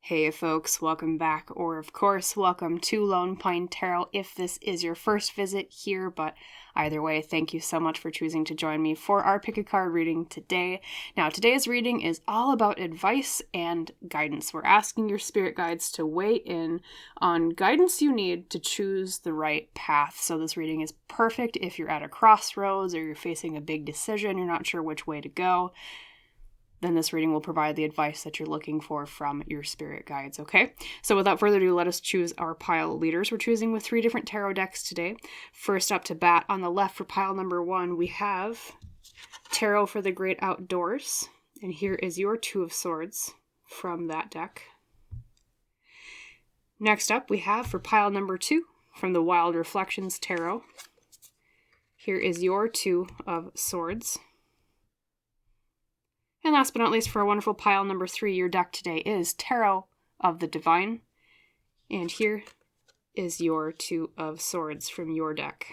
Hey folks, welcome back, or of course, welcome to Lone Pine Tarot if this is your first visit here, but either way, thank you so much for choosing to join me for our pick a card reading today. Now, today's reading is all about advice and guidance. We're asking your spirit guides to weigh in on guidance you need to choose the right path. So this reading is perfect if you're at a crossroads or you're facing a big decision, you're not sure which way to go. Then this reading will provide the advice that you're looking for from your spirit guides, okay? So without further ado, let us choose our pile leaders. We're choosing with 3 different tarot decks today. First up to bat, on the left for pile number 1, we have Tarot for the Great Outdoors. And here is your 2 of Swords from that deck. Next up, we have for pile number 2, from the Wild Reflections Tarot. Here is your 2 of Swords. And last but not least, for our wonderful pile number 3, your deck today is Tarot of the Divine. And here is your 2 of Swords from your deck.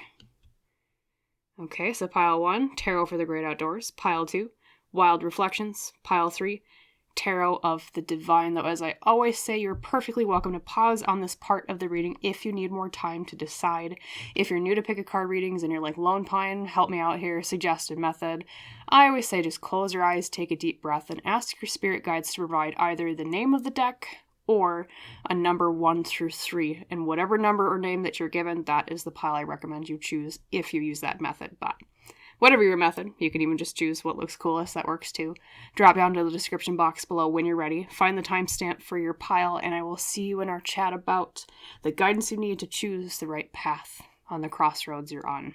Okay, so pile 1, Tarot for the Great Outdoors. Pile 2, Wild Reflections. Pile 3, Tarot of the Divine. Though, as I always say, you're perfectly welcome to pause on this part of the reading if you need more time to decide. If you're new to pick a card readings and you're like, Lone Pine, help me out here, suggested method, I always say just close your eyes, take a deep breath, and ask your spirit guides to provide either the name of the deck or a number 1 through 3. And whatever number or name that you're given, that is the pile I recommend you choose if you use that method. But whatever your method, you can even just choose what looks coolest, that works too. Drop down to the description box below when you're ready. Find the timestamp for your pile, and I will see you in our chat about the guidance you need to choose the right path on the crossroads you're on.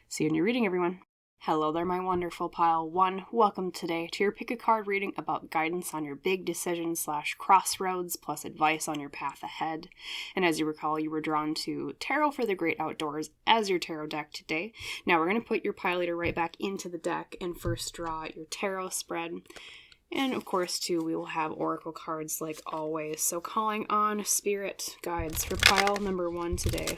See you in your reading, everyone. Hello there, my wonderful pile 1. Welcome today to your pick a card reading about guidance on your big decision / crossroads, plus advice on your path ahead. And as you recall, you were drawn to Tarot for the Great Outdoors as your tarot deck today. Now we're going to put your pile leader right back into the deck and first draw your tarot spread. And of course, too, we will have oracle cards like always. So calling on spirit guides for pile number 1 today.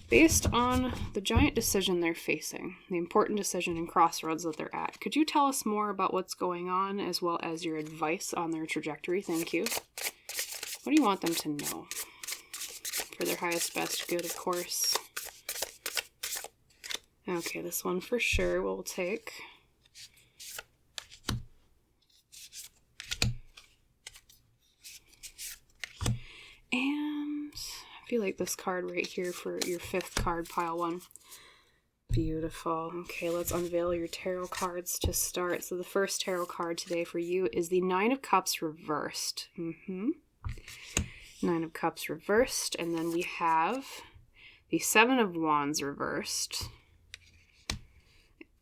Based on the giant decision they're facing, the important decision and crossroads that they're at, could you tell us more about what's going on as well as your advice on their trajectory? Thank you. What do you want them to know? For their highest, best good, of course. Okay, this one for sure we'll take. And I feel like this card right here for your 5th card, pile 1. Beautiful. Okay, let's unveil your tarot cards to start. So the first tarot card today for you is the 9 of Cups reversed. 9 of Cups reversed. And then we have the 7 of Wands reversed.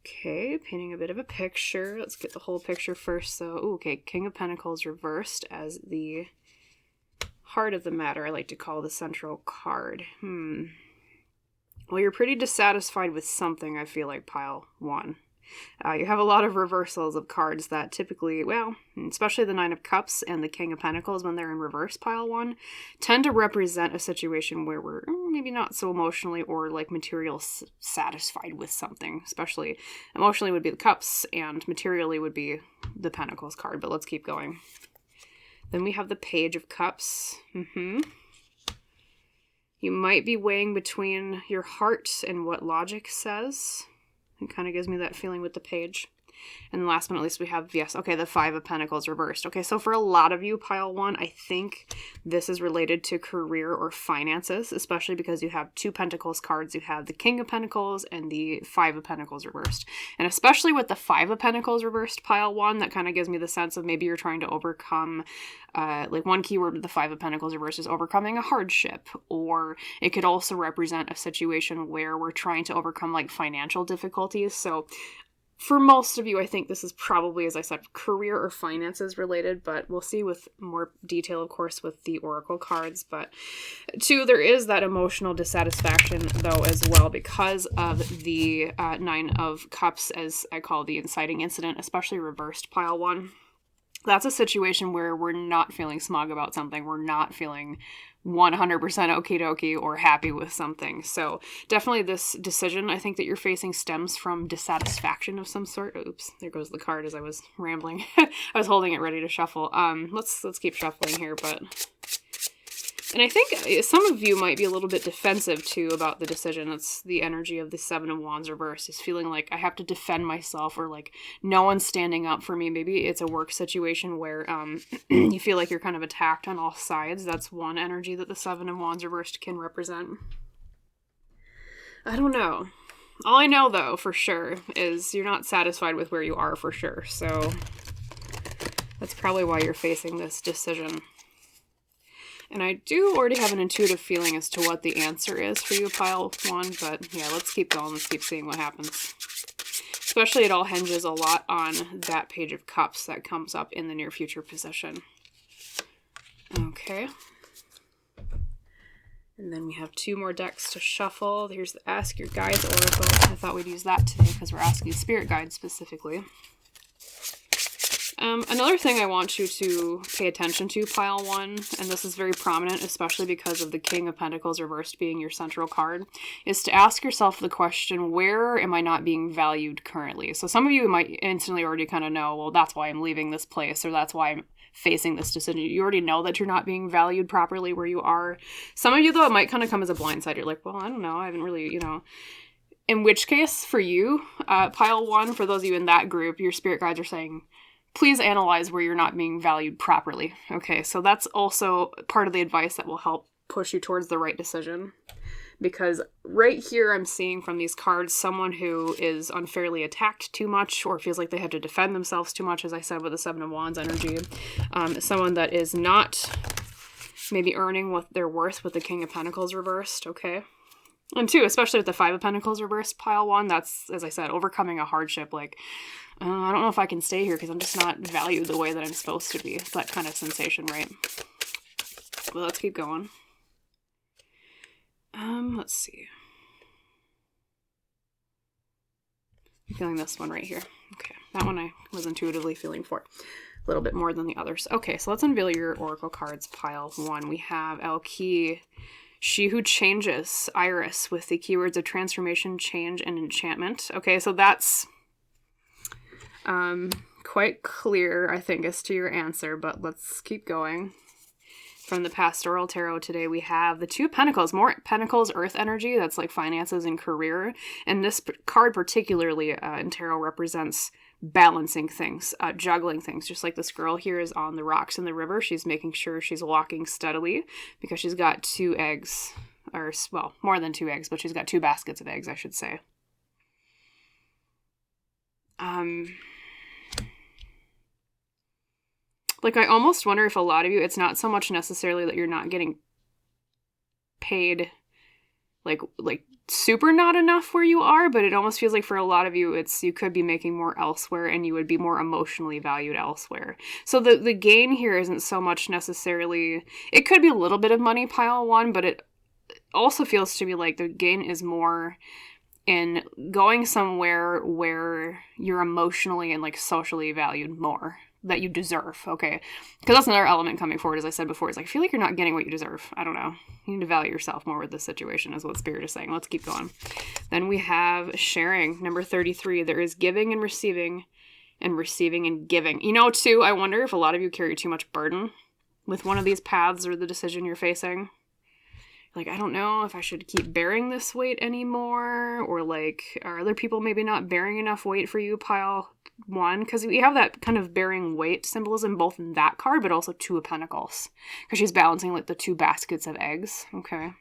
Okay, painting a bit of a picture. Let's get the whole picture first. So, okay, King of Pentacles reversed as the heart of the matter, I like to call the central card. Well, you're pretty dissatisfied with something, I feel like, pile 1. You have a lot of reversals of cards that typically, well, especially the 9 of Cups and the King of Pentacles when they're in reverse, pile 1, tend to represent a situation where we're maybe not so emotionally or like material satisfied with something. Especially emotionally would be the Cups and materially would be the Pentacles card, but let's keep going. Then we have the Page of Cups. You might be weighing between your heart and what logic says. It kind of gives me that feeling with the Page. And last but not least, we have, yes, okay, the 5 of Pentacles reversed. Okay, so for a lot of you, pile 1, I think this is related to career or finances, especially because you have 2 Pentacles cards. You have the King of Pentacles and the 5 of Pentacles reversed. And especially with the 5 of Pentacles reversed, pile 1, that kind of gives me the sense of maybe you're trying to overcome, like one keyword with the 5 of Pentacles reversed is overcoming a hardship, or it could also represent a situation where we're trying to overcome like financial difficulties. So for most of you, I think this is probably, as I said, career or finances related, but we'll see with more detail, of course, with the oracle cards. But 2, there is that emotional dissatisfaction, though, as well, because of the 9 of Cups, as I call the inciting incident, especially reversed, pile 1. That's a situation where we're not feeling smug about something. We're not feeling 100% okie dokie or happy with something. So definitely this decision I think that you're facing stems from dissatisfaction of some sort. Oops, there goes the card as I was rambling. I was holding it ready to shuffle. Let's keep shuffling here, and I think some of you might be a little bit defensive too about the decision. It's the energy of the Seven of Wands reversed, is feeling like I have to defend myself, or like no one's standing up for me. Maybe it's a work situation where you feel like you're kind of attacked on all sides. That's one energy that the Seven of Wands reversed can represent. I don't know. All I know though for sure is you're not satisfied with where you are for sure. So that's probably why you're facing this decision. And I do already have an intuitive feeling as to what the answer is for you, pile 1, but yeah, let's keep going. Let's keep seeing what happens. Especially it all hinges a lot on that Page of Cups that comes up in the near future position. Okay. And then we have 2 more decks to shuffle. Here's the Ask Your Guides Oracle. I thought we'd use that today because we're asking Spirit Guides specifically. Another thing I want you to pay attention to, pile 1, and this is very prominent, especially because of the King of Pentacles reversed being your central card, is to ask yourself the question, where am I not being valued currently? So some of you might instantly already kind of know, well, that's why I'm leaving this place, or that's why I'm facing this decision. You already know that you're not being valued properly where you are. Some of you, though, it might kind of come as a blindside. You're like, well, I don't know. I haven't really, In which case, for you, pile 1, for those of you in that group, your spirit guides are saying, please analyze where you're not being valued properly. Okay, so that's also part of the advice that will help push you towards the right decision. Because right here I'm seeing from these cards someone who is unfairly attacked too much or feels like they have to defend themselves too much, as I said with the Seven of Wands energy. Someone that is not maybe earning what they're worth with the King of Pentacles reversed, okay? And 2, especially with the Five of Pentacles reversed, pile 1, that's, as I said, overcoming a hardship, like, I don't know if I can stay here because I'm just not valued the way that I'm supposed to be. It's that kind of sensation, right? Well, let's keep going. Let's see. I'm feeling this one right here. Okay, that one I was intuitively feeling for a little bit more than the others. Okay, so let's unveil your Oracle cards, pile 1. We have Elki, She Who Changes, Iris, with the keywords of transformation, change, and enchantment. Okay, so that's quite clear, I think, as to your answer, but let's keep going. From the Pastoral Tarot today, we have the Two of Pentacles, more Pentacles, Earth energy, that's like finances and career. And this card particularly in Tarot represents balancing things, juggling things. Just like this girl here is on the rocks in the river, she's making sure she's walking steadily because she's got 2 eggs, or, well, more than 2 eggs, but she's got 2 baskets of eggs, I should say. Like, I almost wonder if a lot of you, it's not so much necessarily that you're not getting paid, like super not enough where you are, but it almost feels like for a lot of you, it's, you could be making more elsewhere and you would be more emotionally valued elsewhere. So the gain here isn't so much necessarily, it could be a little bit of money, pile 1, but it also feels to me like the gain is more in going somewhere where you're emotionally and like socially valued more, that you deserve, okay? Because that's another element coming forward, as I said before, is like, I feel like you're not getting what you deserve. I don't know. You need to value yourself more with this situation, is what Spirit is saying. Let's keep going. Then we have sharing, number 33. There is giving and receiving and giving. You know, too, I wonder if a lot of you carry too much burden with one of these paths or the decision you're facing. Like, I don't know if I should keep bearing this weight anymore, or like, are other people maybe not bearing enough weight for you, pile 1? Because we have that kind of bearing weight symbolism both in that card, but also 2 of Pentacles, because she's balancing like the 2 baskets of eggs. Okay.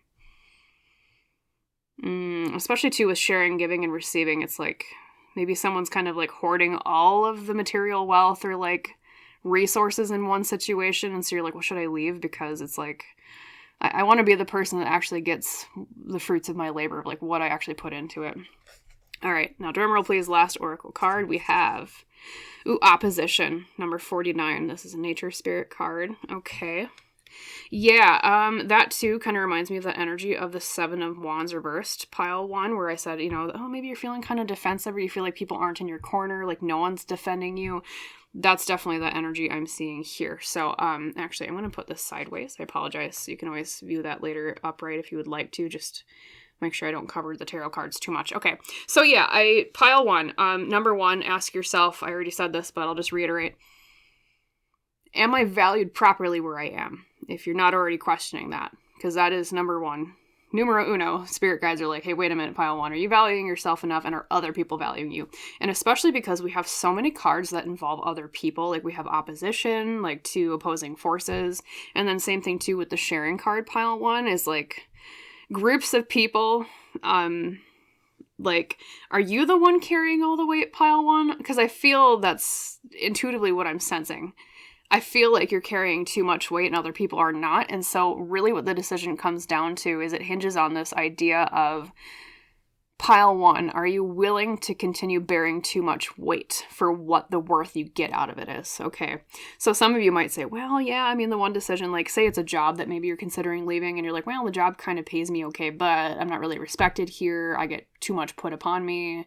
Especially too with sharing, giving, and receiving. It's like maybe someone's kind of like hoarding all of the material wealth or like resources in one situation, and so you're like, well, should I leave? Because it's like, I want to be the person that actually gets the fruits of my labor, like what I actually put into it. All right, now drumroll please, last oracle card we have, opposition, number 49. This is a nature spirit card. Okay. Yeah, that too kind of reminds me of the energy of the Seven of Wands reversed, pile 1, where I said, maybe you're feeling kind of defensive, or you feel like people aren't in your corner, like no one's defending you. that's definitely the energy I'm seeing here. So, actually, I'm going to put this sideways. I apologize. You can always view that later upright if you would like to. Just make sure I don't cover the tarot cards too much. Okay. So, yeah, pile one. Number one, ask yourself, I already said this, but I'll just reiterate. Am I valued properly where I am? If you're not already questioning that, because that is number one. Numero uno, spirit guides are like, hey, wait a minute, pile one. Are you valuing yourself enough, and are other people valuing you? And especially because we have so many cards that involve other people. Like we have opposition, like two opposing forces. And then same thing too with the sharing card, pile one, is like groups of people. Like, are you the one carrying all the weight, pile one? Because I feel that's intuitively what I'm sensing. I feel like you're carrying too much weight and other people are not. And so really what the decision comes down to is it hinges on this idea of pile one. Are you willing to continue bearing too much weight for what the worth you get out of it is? Okay. So some of you might say, well, yeah, I mean, the one decision, like say it's a job that maybe you're considering leaving and you're like, well, the job kind of pays me okay, but I'm not really respected here. I get too much put upon me.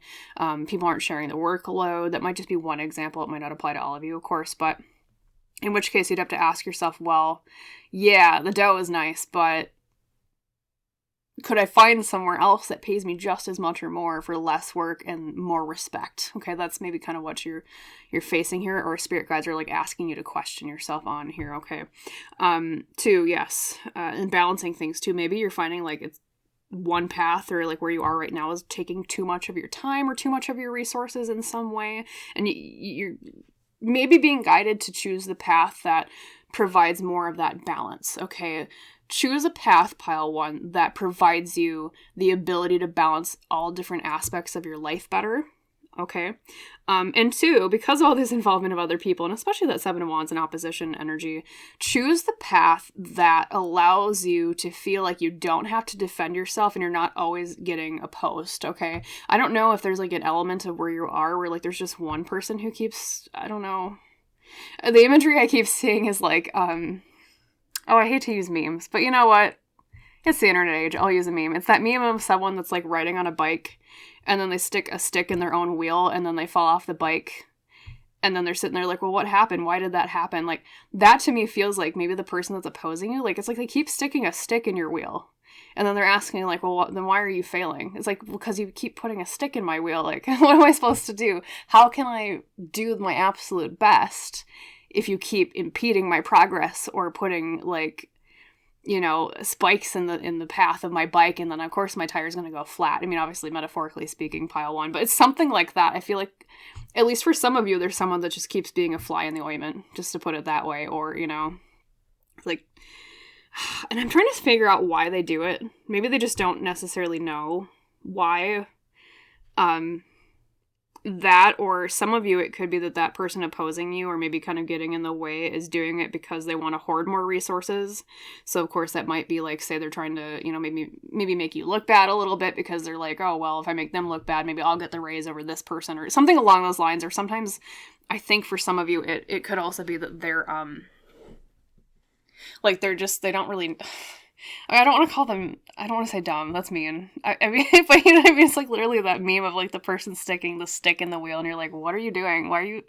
People aren't sharing the workload. That might just be one example. It might not apply to all of you, of course, but in which case you'd have to ask yourself, well, yeah, the dough is nice, but could I find somewhere else that pays me just as much or more for less work and more respect? Okay, that's maybe kind of what you're facing here, or spirit guides are like asking you to question yourself on here, okay? Two, yes, and balancing things too. Maybe you're finding like it's one path or like where you are right now is taking too much of your time or too much of your resources in some way, and you're maybe being guided to choose the path that provides more of that balance, okay? Choose a path, pile one, that provides you the ability to balance all different aspects of your life better, okay? And two, because of all this involvement of other people, and especially that Seven of Wands and opposition energy, choose the path that allows you to feel like you don't have to defend yourself and you're not always getting opposed, okay? I don't know if there's like an element of where you are where like there's just one person who keeps, I don't know. The imagery I keep seeing is like, oh, I hate to use memes, but you know what? It's the internet age. I'll use a meme. It's that meme of someone that's like riding on a bike and then they stick a stick in their own wheel and then they fall off the bike and then they're sitting there like, well, what happened? Why did that happen? Like that to me feels like maybe the person that's opposing you, like it's like they keep sticking a stick in your wheel and then they're asking like, well, then why are you failing? It's like, because you keep putting a stick in my wheel. Like, what am I supposed to do? How can I do my absolute best if you keep impeding my progress or putting like, you know, spikes in the path of my bike, and then of course my tire's going to go flat. I mean, obviously metaphorically speaking, pile one, but it's something like that. I feel like at least for some of you there's someone that just keeps being a fly in the ointment, just to put it that way, or you know, like, and I'm trying to figure out why they do it. Maybe they just don't necessarily know why. That, or some of you, it could be that person opposing you or maybe kind of getting in the way is doing it because they want to hoard more resources. So of course that might be like, say they're trying to, you know, maybe make you look bad a little bit because they're like, oh, well, if I make them look bad, maybe I'll get the raise over this person or something along those lines. Or sometimes I think for some of you, it could also be that they're, like they don't really... I don't want to call them, I don't want to say dumb, that's mean. I mean, but you know what I mean? It's like literally that meme of like the person sticking the stick in the wheel and you're like, what are you doing? Why are you...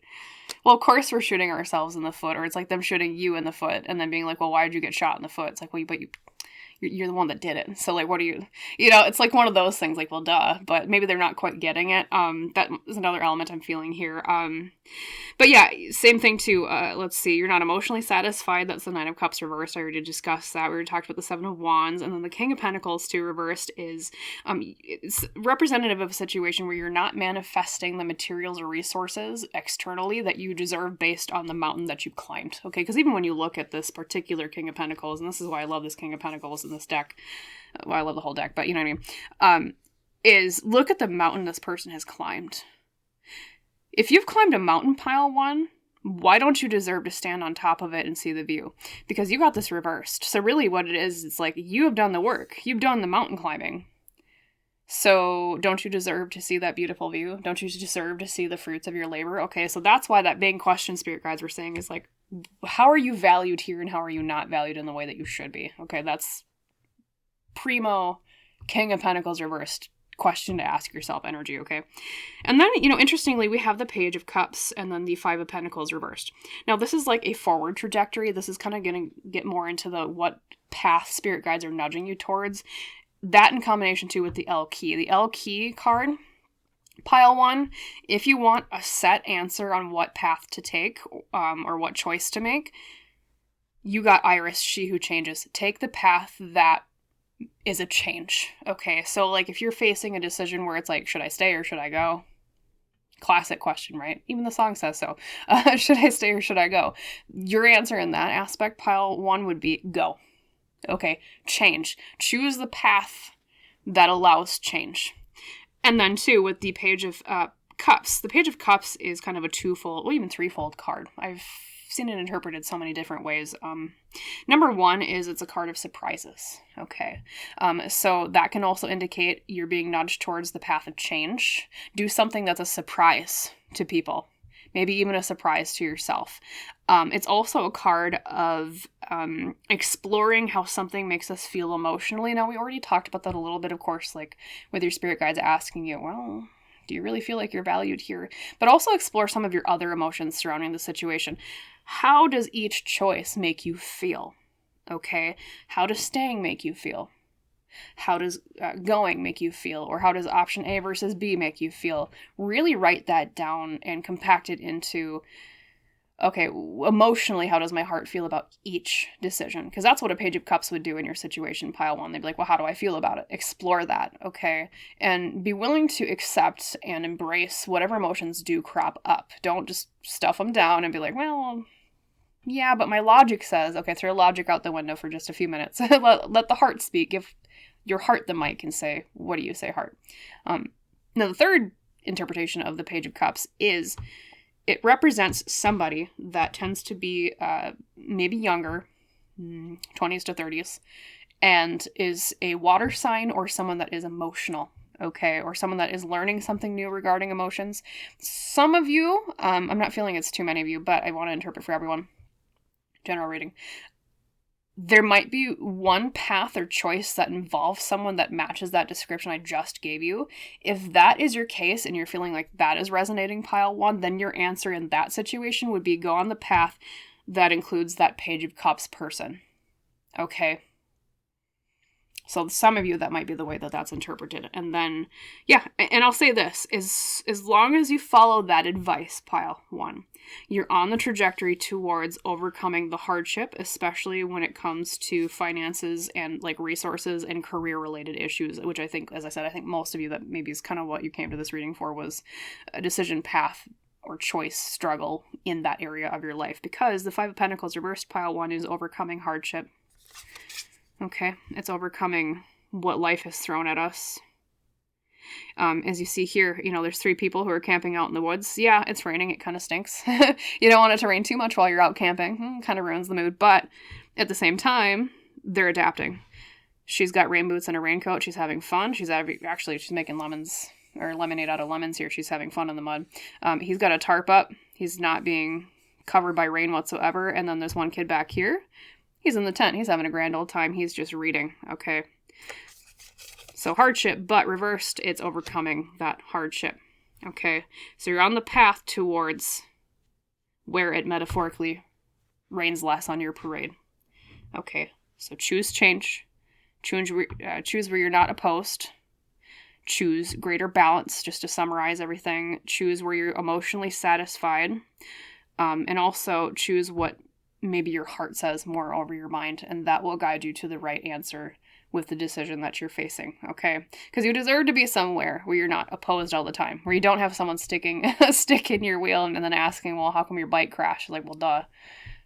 Well, of course we're shooting ourselves in the foot, or it's like them shooting you in the foot and then being like, well, why did you get shot in the foot? It's like, well, but you're the one that did it. So like, what are you know, it's like one of those things like, well, duh, but maybe they're not quite getting it. That is another element I'm feeling here. But yeah, same thing too. Let's see, you're not emotionally satisfied. That's the Nine of Cups reversed. I already discussed that. We already talked about the Seven of Wands, and then the King of Pentacles too reversed is, it's representative of a situation where you're not manifesting the materials or resources externally that you deserve based on the mountain that you climbed. Okay, because even when you look at this particular King of Pentacles, and this is why I love this King of Pentacles in this deck, well, I love the whole deck, but you know what I mean, is look at the mountain this person has climbed. If you've climbed a mountain, pile one, why don't you deserve to stand on top of it and see the view? Because you got this reversed. So really what it is, it's like you have done the work. You've done the mountain climbing. So don't you deserve to see that beautiful view? Don't you deserve to see the fruits of your labor? Okay, so that's why that big question spirit guides were saying is like, how are you valued here and how are you not valued in the way that you should be? Okay, that's primo King of Pentacles reversed question to ask yourself energy, okay? And then, interestingly, we have the Page of Cups and then the Five of Pentacles reversed. Now, this is like a forward trajectory. This is kind of going to get more into the what path spirit guides are nudging you towards. That in combination, too, with the L key. The L key card, pile 1, if you want a set answer on what path to take or what choice to make, you got Iris, she who changes. Take the path that is a change. Okay, so like if you're facing a decision where it's like, should I stay or should I go? Classic question, right? Even the song says so. Should I stay or should I go? Your answer in that aspect, pile 1, would be go. Okay, change. Choose the path that allows change. And then, too, with the Page of Cups. The Page of Cups is kind of a twofold, or even threefold card. I've seen it interpreted so many different ways. Number 1 is it's a card of surprises. Okay. So that can also indicate you're being nudged towards the path of change. Do something that's a surprise to people. Maybe even a surprise to yourself. It's also a card of exploring how something makes us feel emotionally. Now, we already talked about that a little bit, of course, like with your spirit guides asking you, well, do you really feel like you're valued here? But also explore some of your other emotions surrounding the situation. How does each choice make you feel? Okay. How does staying make you feel? How does going make you feel? Or how does option A versus B make you feel? Really write that down and compact it into, okay, emotionally, how does my heart feel about each decision? Because that's what a Page of Cups would do in your situation, pile 1. They'd be like, well, how do I feel about it? Explore that, okay? And be willing to accept and embrace whatever emotions do crop up. Don't just stuff them down and be like, well, yeah, but my logic says, okay, throw logic out the window for just a few minutes. let the heart speak. Give your heart the mic and say, what do you say, heart? Now, the third interpretation of the Page of Cups is it represents somebody that tends to be maybe younger, 20s to 30s, and is a water sign or someone that is emotional, okay, or someone that is learning something new regarding emotions. Some of you, I'm not feeling it's too many of you, but I want to interpret for everyone. General reading. There might be one path or choice that involves someone that matches that description I just gave you. If that is your case and you're feeling like that is resonating, pile 1, then your answer in that situation would be go on the path that includes that Page of Cups person. Okay. So some of you, that might be the way that that's interpreted. And then, yeah, and I'll say this, is as long as you follow that advice, pile 1, you're on the trajectory towards overcoming the hardship, especially when it comes to finances and like resources and career-related issues, which I think, as I said, I think most of you, that maybe is kind of what you came to this reading for, was a decision path or choice struggle in that area of your life. Because the Five of Pentacles reversed, pile 1, is overcoming hardship. Okay, it's overcoming what life has thrown at us. As you see here, there's 3 people who are camping out in the woods. Yeah, it's raining. It kind of stinks. You don't want it to rain too much while you're out camping. Kind of ruins the mood. But at the same time, they're adapting. She's got rain boots and a raincoat. She's having fun. She's making lemons or lemonade out of lemons here. She's having fun in the mud. He's got a tarp up. He's not being covered by rain whatsoever. And then there's one kid back here. He's in the tent. He's having a grand old time. He's just reading. Okay. So hardship, but reversed, it's overcoming that hardship. Okay. So you're on the path towards where it metaphorically rains less on your parade. Okay. So choose change. Choose where you're not opposed. Choose greater balance, just to summarize everything. Choose where you're emotionally satisfied. And also choose what maybe your heart says more over your mind, and that will guide you to the right answer with the decision that you're facing, okay? Because you deserve to be somewhere where you're not opposed all the time, where you don't have someone sticking a stick in your wheel and then asking, well, how come your bike crashed? Like, well, duh.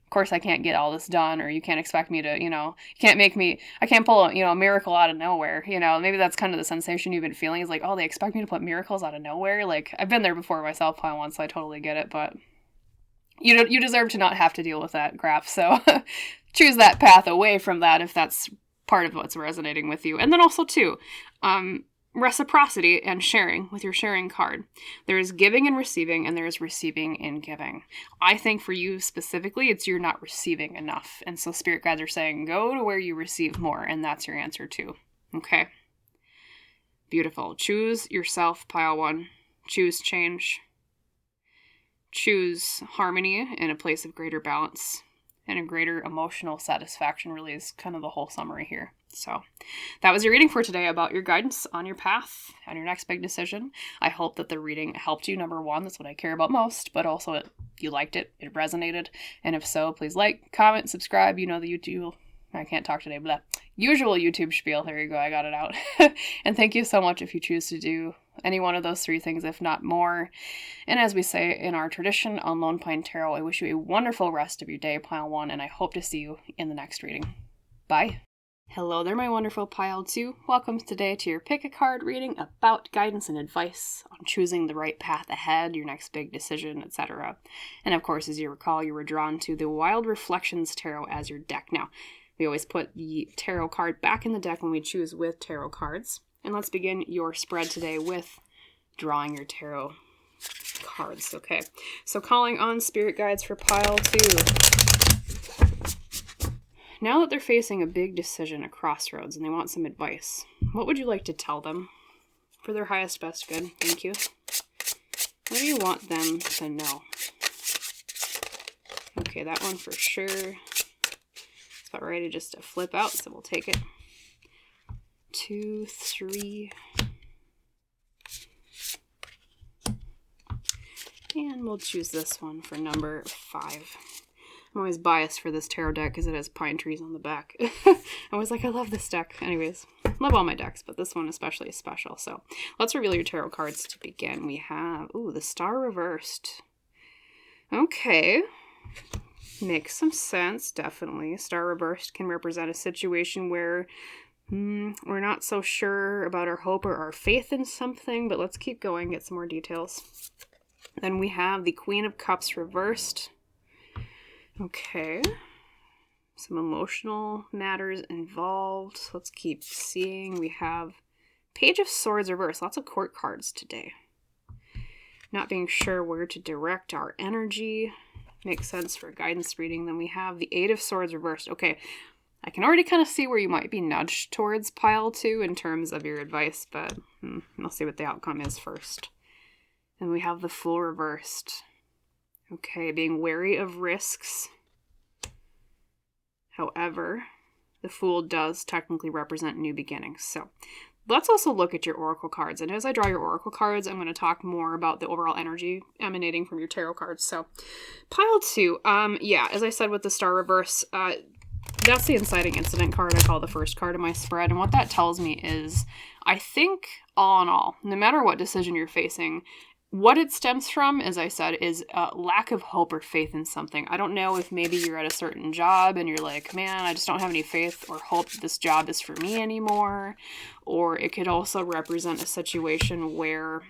Of course I can't get all this done, or you can't expect me to, I can't pull a miracle out of nowhere, maybe that's kind of the sensation you've been feeling, is like, oh, they expect me to put miracles out of nowhere? Like, I've been there before myself once, so I totally get it, but you deserve to not have to deal with that, Graph. So choose that path away from that if that's part of what's resonating with you. And then also, too, reciprocity and sharing with your sharing card. There is giving and receiving, and there is receiving and giving. I think for you specifically, it's you're not receiving enough. And so spirit guides are saying, go to where you receive more, and that's your answer, too. Okay? Beautiful. Choose yourself, pile 1. Choose change. Choose harmony in a place of greater balance and a greater emotional satisfaction, really is kind of the whole summary here. So that was your reading for today about your guidance on your path and your next big decision. I hope that the reading helped you. Number 1, that's what I care about most, but also you liked it, it resonated. And if so, please like, comment, subscribe. You know the YouTube, I can't talk today, blah. Usual YouTube spiel. There you go, I got it out. And thank you so much if you choose to do any one of those 3 things, if not more. And as we say in our tradition on Lone Pine Tarot, I wish you a wonderful rest of your day, pile 1, and I hope to see you in the next reading. Bye. Hello there, my wonderful pile 2. Welcome today to your pick a card reading about guidance and advice on choosing the right path ahead, your next big decision, etc. And of course, as you recall, you were drawn to the Wild Reflections Tarot as your deck. Now, we always put the tarot card back in the deck when we choose with tarot cards. And let's begin your spread today with drawing your tarot cards. Okay, so calling on spirit guides for pile 2. Now that they're facing a big decision, a crossroads, and they want some advice, what would you like to tell them for their highest, best good? Thank you. What do you want them to know? Okay, that one for sure. It's about ready just to flip out, so we'll take it. 2, 3. And we'll choose this one for number 5. I'm always biased for this tarot deck because it has pine trees on the back. I'm always like, I love this deck. Anyways, love all my decks, but this one especially is special. So let's reveal your tarot cards to begin. We have, the Star reversed. Okay. Makes some sense, definitely. Star reversed can represent a situation where we're not so sure about our hope or our faith in something, but let's keep going, get some more details. Then we have the Queen of Cups reversed. Okay, some emotional matters involved. Let's keep seeing. We have Page of Swords reversed. Lots of court cards today. Not being sure where to direct our energy. Makes sense for guidance reading. Then we have the 8 of Swords reversed. Okay, I can already kind of see where you might be nudged towards pile 2 in terms of your advice, but I'll see what the outcome is first. Then we have the Fool reversed. Okay, being wary of risks. However, the Fool does technically represent new beginnings. So let's also look at your oracle cards. And as I draw your oracle cards, I'm going to talk more about the overall energy emanating from your tarot cards. So pile 2, as I said with the Star reverse, that's the inciting incident card I call the first card in my spread. And what that tells me is, I think all in all, no matter what decision you're facing, what it stems from, as I said, is a lack of hope or faith in something. I don't know if maybe you're at a certain job and you're like, man, I just don't have any faith or hope that this job is for me anymore. Or it could also represent a situation where,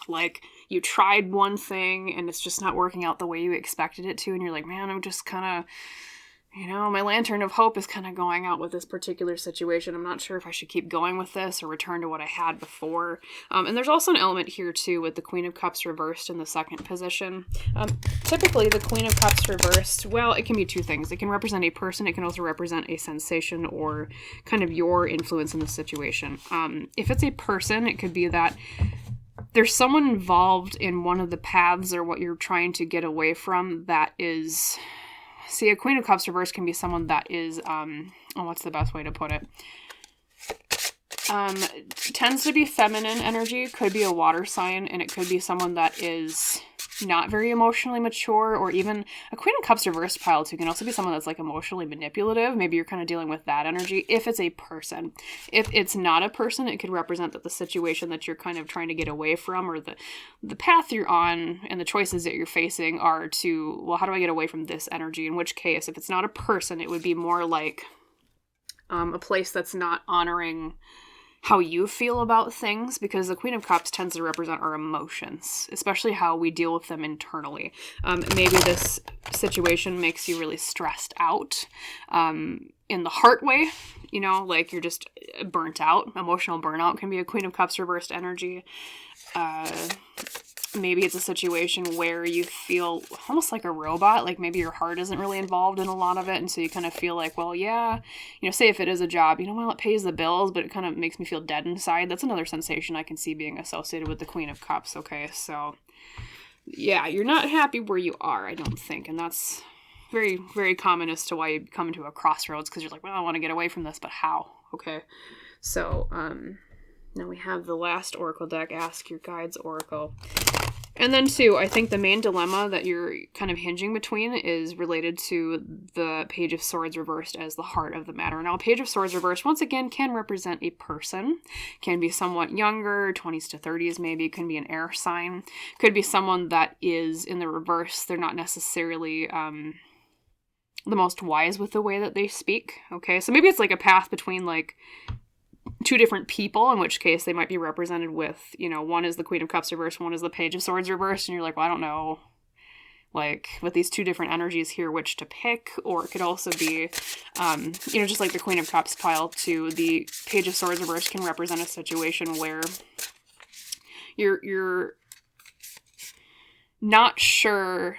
like, you tried one thing and it's just not working out the way you expected it to. And you're like, man, I'm just kind of, my lantern of hope is kind of going out with this particular situation. I'm not sure if I should keep going with this or return to what I had before. And there's also an element here, too, with the Queen of Cups reversed in the second position. Typically, the Queen of Cups reversed, well, it can be 2 things. It can represent a person. It can also represent a sensation or kind of your influence in the situation. If it's a person, it could be that there's someone involved in one of the paths or what you're trying to get away from that is... See, a Queen of Cups reversed can be someone that is, what's the best way to put it? Tends to be feminine energy, could be a water sign, and it could be someone that is not very emotionally mature, or even a Queen of Cups reversed pile 2 can also be someone that's like emotionally manipulative. Maybe you're kind of dealing with that energy if it's a person. If it's not a person, it could represent that the situation that you're kind of trying to get away from, or the path you're on and the choices that you're facing are to, well, how do I get away from this energy? In which case, if it's not a person, it would be more like a place that's not honoring how you feel about things, because the Queen of Cups tends to represent our emotions, especially how we deal with them internally. Maybe this situation makes you really stressed out in the heart way, like you're just burnt out. Emotional burnout can be a Queen of Cups reversed energy. maybe it's a situation where you feel almost like a robot, like maybe your heart isn't really involved in a lot of it, and so you kind of feel like, well, yeah, say if it is a job, well, it pays the bills, but it kind of makes me feel dead inside. That's another sensation I can see being associated with the Queen of Cups, okay? So, yeah, you're not happy where you are, I don't think, and that's very, very common as to why you come into a crossroads, because you're like, well, I want to get away from this, but how? Okay, so, now we have the last Oracle deck, Ask Your Guides Oracle. And then, too, I think the main dilemma that you're kind of hinging between is related to the Page of Swords reversed as the heart of the matter. Now, Page of Swords reversed, once again, can represent a person. Can be somewhat younger, 20s to 30s maybe. Can be an air sign. Could be someone that is in the reverse. They're not necessarily the most wise with the way that they speak. Okay, so maybe it's like a path between, like, two different people, in which case they might be represented with, one is the Queen of Cups reversed, one is the Page of Swords reversed, and you're like, well, I don't know, like, with these two different energies here, which to pick. Or it could also be, just like the Queen of Cups pile too, the Page of Swords reversed can represent a situation where you're not sure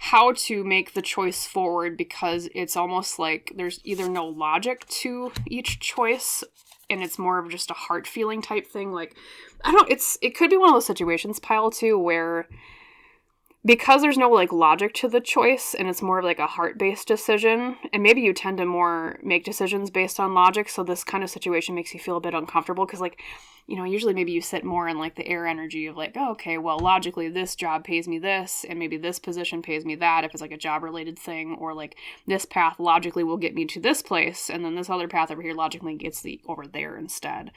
how to make the choice forward, because it's almost like there's either no logic to each choice, and it's more of just a heart feeling type thing. Like, it could be one of those situations, pile too, where because there's no, like, logic to the choice, and it's more of, like, a heart-based decision, and maybe you tend to more make decisions based on logic, so this kind of situation makes you feel a bit uncomfortable, because, like, usually maybe you sit more in, like, the air energy of, like, oh, okay, well, logically, this job pays me this, and maybe this position pays me that, if it's, like, a job-related thing, or, like, this path logically will get me to this place, and then this other path over here logically gets the over there instead.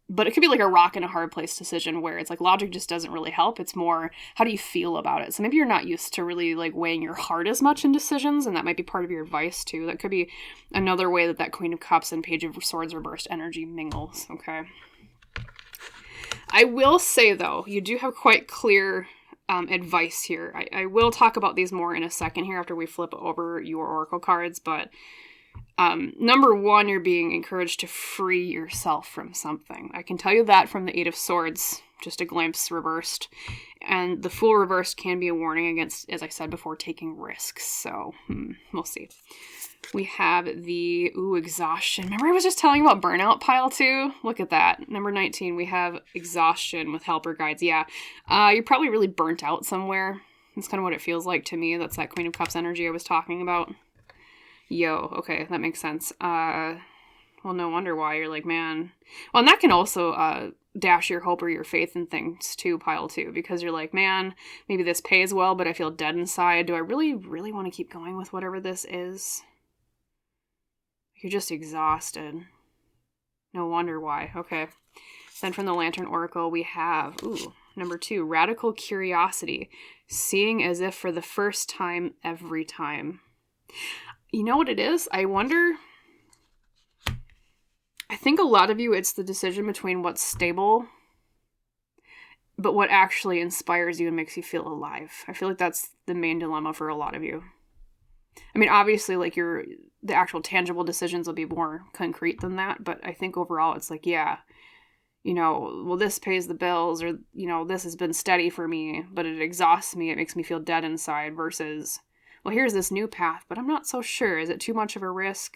But it could be like a rock and a hard place decision where it's like logic just doesn't really help. It's more, how do you feel about it? So maybe you're not used to really, like, weighing your heart as much in decisions, and that might be part of your advice too. That could be another way that Queen of Cups and Page of Swords reversed energy mingles, okay? I will say, though, you do have quite clear advice here. I will talk about these more in a second here after we flip over your Oracle cards, but number one, you're being encouraged to free yourself from something. I can tell you that from the Eight of Swords, just a glimpse reversed. And the Fool reversed can be a warning against, as I said before, taking risks. So, we'll see. We have the, exhaustion. Remember I was just telling you about burnout, pile two? Look at that. Number 19, we have exhaustion with helper guides. Yeah, you're probably really burnt out somewhere. That's kind of what it feels like to me. That's that Queen of Cups energy I was talking about. Okay, that makes sense. Well, no wonder why you're like, man. Well, and that can also dash your hope or your faith in things too, pile two, because you're like, man, maybe this pays well, but I feel dead inside. Do I really, really want to keep going with whatever this is? You're just exhausted. No wonder why. Okay. Then from the Lantern Oracle, we have, number 2, radical curiosity, seeing as if for the first time every time. You know what it is? I wonder, I think a lot of you, it's the decision between what's stable, but what actually inspires you and makes you feel alive. I feel like that's the main dilemma for a lot of you. I mean, obviously, like, the actual tangible decisions will be more concrete than that, but I think overall it's like, yeah, well, this pays the bills, or, this has been steady for me, but it exhausts me, it makes me feel dead inside, versus, well, here's this new path, but I'm not so sure. Is it too much of a risk?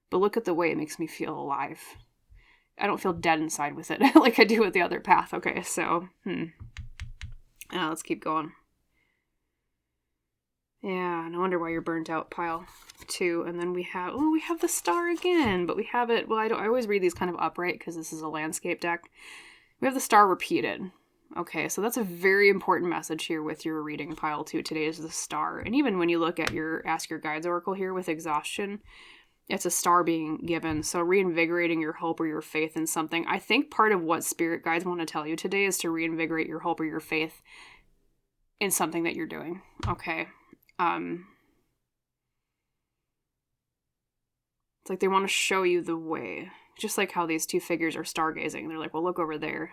But look at the way it makes me feel alive. I don't feel dead inside with it like I do with the other path. Okay, so, let's keep going. Yeah, no wonder why you're burnt out, pile 2. And then we have the star again, but we have it, well, I always read these kind of upright because this is a landscape deck. We have the star repeated. Okay, so that's a very important message here with your reading, pile 2 today, is the star. And even when you look at your Ask Your Guides Oracle here with exhaustion, it's a star being given. So reinvigorating your hope or your faith in something. I think part of what spirit guides want to tell you today is to reinvigorate your hope or your faith in something that you're doing. Okay. It's like they want to show you the way. Just like how these two figures are stargazing. They're like, well, look over there.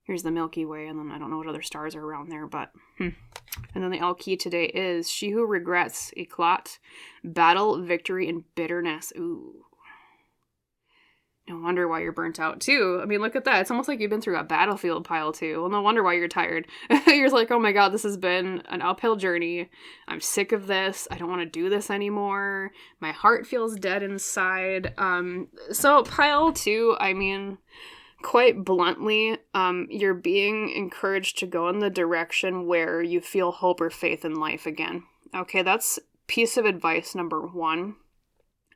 Here's the Milky Way, and then I don't know what other stars are around there, but... And then the L key today is She Who Regrets, Eclat, Battle, Victory, and Bitterness. Ooh. No wonder why you're burnt out too. I mean, look at that. It's almost like you've been through a battlefield, pile 2. Well, no wonder why you're tired. You're like, oh my god, this has been an uphill journey. I'm sick of this. I don't want to do this anymore. My heart feels dead inside. So pile 2, I mean, quite bluntly, you're being encouraged to go in the direction where you feel hope or faith in life again. Okay, that's piece of advice number 1.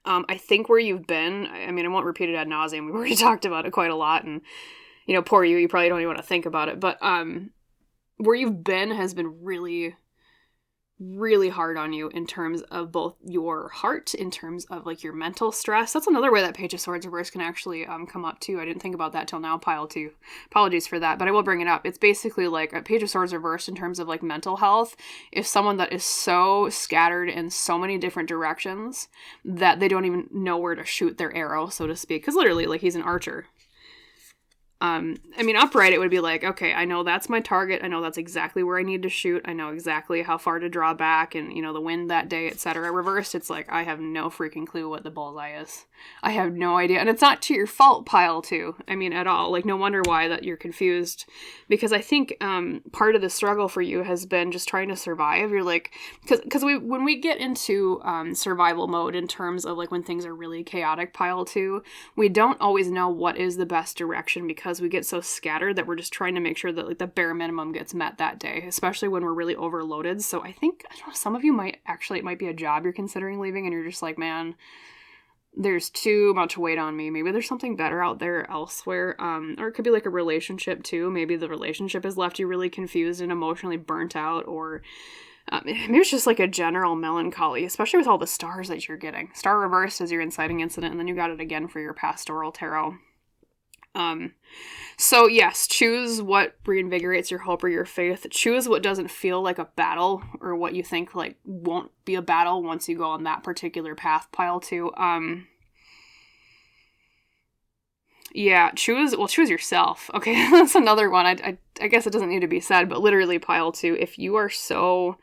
I think where you've been, I mean, I won't repeat it ad nauseum. We've already talked about it quite a lot, and, you know, poor you probably don't even want to think about it, but where you've been has been really, really hard on you in terms of both your heart, in terms of, like, your mental stress. That's another way that Page of Swords reverse can actually come up, too. I didn't think about that till now, pile 2. Apologies for that, but I will bring it up. It's basically, like, a Page of Swords reverse in terms of, like, mental health is someone that is so scattered in so many different directions that they don't even know where to shoot their arrow, so to speak. Because literally, like, he's an archer. I mean, upright, it would be like, okay, I know that's my target. I know that's exactly where I need to shoot. I know exactly how far to draw back and, you know, the wind that day, etc. Reversed, it's like, I have no freaking clue what the bullseye is. I have no idea. And it's not to your fault, pile 2. I mean, at all. Like, no wonder why that you're confused. Because I think part of the struggle for you has been just trying to survive. You're like, because when we get into survival mode in terms of, like, when things are really chaotic, pile 2, we don't always know what is the best direction because we get so scattered that we're just trying to make sure that, like, the bare minimum gets met that day, especially when we're really overloaded. So I think, I don't know, some of you might actually, it might be a job you're considering leaving and you're just like, man, there's too much weight on me. Maybe there's something better out there elsewhere. Or it could be like a relationship too. Maybe the relationship has left you really confused and emotionally burnt out, or maybe it's just like a general melancholy, especially with all the stars that you're getting. Star reversed is your inciting incident, and then you got it again for your pastoral tarot. So yes, choose what reinvigorates your hope or your faith. Choose what doesn't feel like a battle, or what you think, like, won't be a battle once you go on that particular path, pile 2. Yeah, choose yourself. Okay, that's another one. I guess it doesn't need to be said, but literally, pile 2, if you are so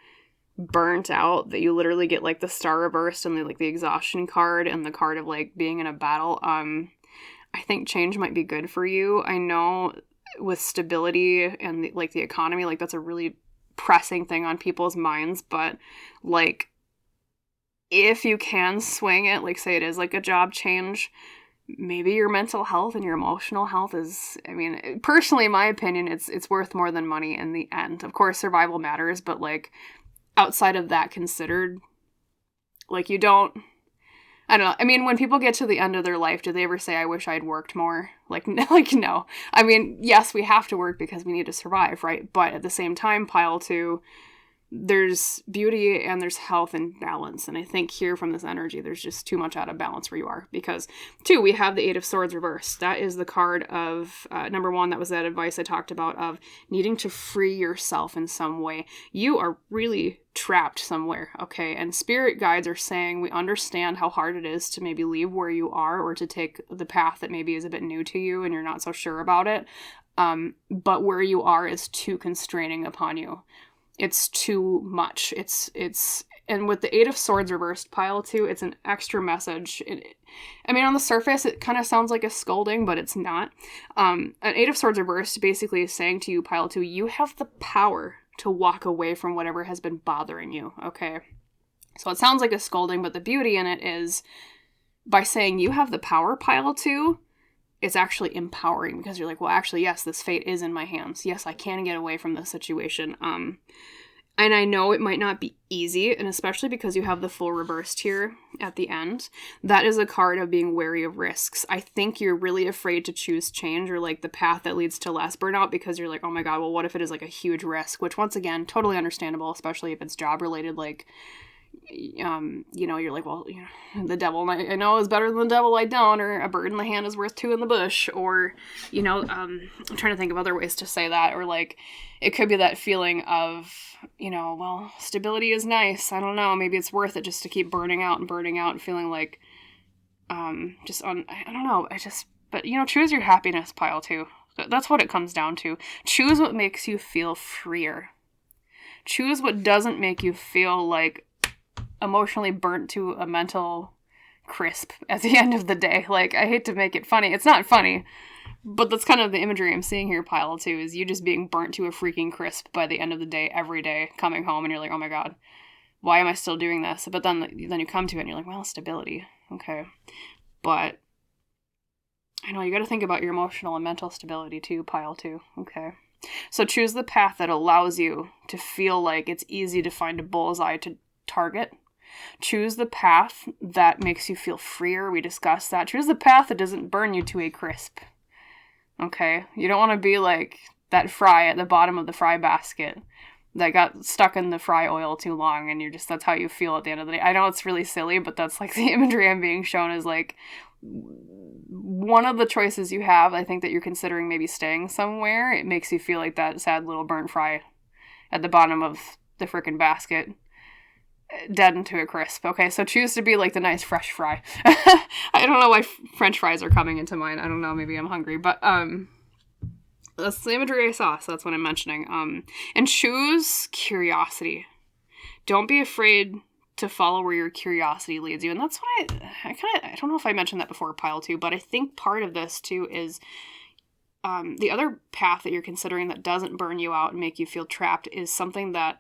burnt out that you literally get, like, the star reversed and the exhaustion card and the card of, like, being in a battle, I think change might be good for you. I know with stability and the economy, like, that's a really pressing thing on people's minds, but, like, if you can swing it, like, say it is like a job change, maybe your mental health and your emotional health is, I mean, personally, in my opinion, it's worth more than money in the end. Of course, survival matters, but, like, outside of that considered, like, you don't, I don't know. I mean, when people get to the end of their life, do they ever say, I wish I'd worked more? Like, no. I mean, yes, we have to work because we need to survive, right? But at the same time, pile 2, there's beauty and there's health and balance. And I think here from this energy, there's just too much out of balance where you are. Because, 2, we have the 8 of Swords reversed. That is the card of, number 1, that was that advice I talked about of needing to free yourself in some way. You are really trapped somewhere, okay? And spirit guides are saying, we understand how hard it is to maybe leave where you are or to take the path that maybe is a bit new to you and you're not so sure about it. But where you are is too constraining upon you. It's too much. And with the 8 of Swords reversed, pile 2, it's an extra message. I mean, on the surface, it kind of sounds like a scolding, but it's not. An 8 of Swords reversed basically is saying to you, pile 2, you have the power to walk away from whatever has been bothering you, okay? So it sounds like a scolding, but the beauty in it is by saying you have the power, pile 2, it's actually empowering because you're like, well, actually, yes, this fate is in my hands. Yes, I can get away from this situation. And I know it might not be easy, and especially because you have the full reversed here at the end. That is a card of being wary of risks. I think you're really afraid to choose change or, like, the path that leads to less burnout because you're like, oh my god, well, what if it is, like, a huge risk? Which, once again, totally understandable, especially if it's job-related, like, you know, you're like, well, you know, the devil I know is better than the devil I don't, or a bird in the hand is worth 2 in the bush, or, you know, I'm trying to think of other ways to say that, or, like, it could be that feeling of, you know, well, stability is nice, I don't know, maybe it's worth it just to keep burning out and feeling like, I don't know, but, you know, choose your happiness, pile 2. That's what it comes down to. Choose what makes you feel freer. Choose what doesn't make you feel like emotionally burnt to a mental crisp at the end of the day. Like, I hate to make it funny. It's not funny, but that's kind of the imagery I'm seeing here, pile 2, is you just being burnt to a freaking crisp by the end of the day, every day, coming home, and you're like, oh my god, why am I still doing this? But then you come to it and you're like, well, stability. Okay. But I know you got to think about your emotional and mental stability too, pile 2. Okay. So choose the path that allows you to feel like it's easy to find a bullseye to target. Choose the path that makes you feel freer. We discussed that. Choose the path that doesn't burn you to a crisp. Okay? You don't want to be like that fry at the bottom of the fry basket that got stuck in the fry oil too long, and that's how you feel at the end of the day. I know it's really silly, but that's like the imagery I'm being shown is like one of the choices you have. I think that you're considering maybe staying somewhere. It makes you feel like that sad little burnt fry at the bottom of the frickin' basket, dead into a crisp. Okay, so choose to be like the nice fresh fry. I don't know why French fries are coming into mind. I don't know, maybe I'm hungry, but that's the imagery I saw, so that's what I'm mentioning. And choose curiosity. Don't be afraid to follow where your curiosity leads you. And that's what I don't know if I mentioned that before, pile 2, but I think part of this too is the other path that you're considering that doesn't burn you out and make you feel trapped is something that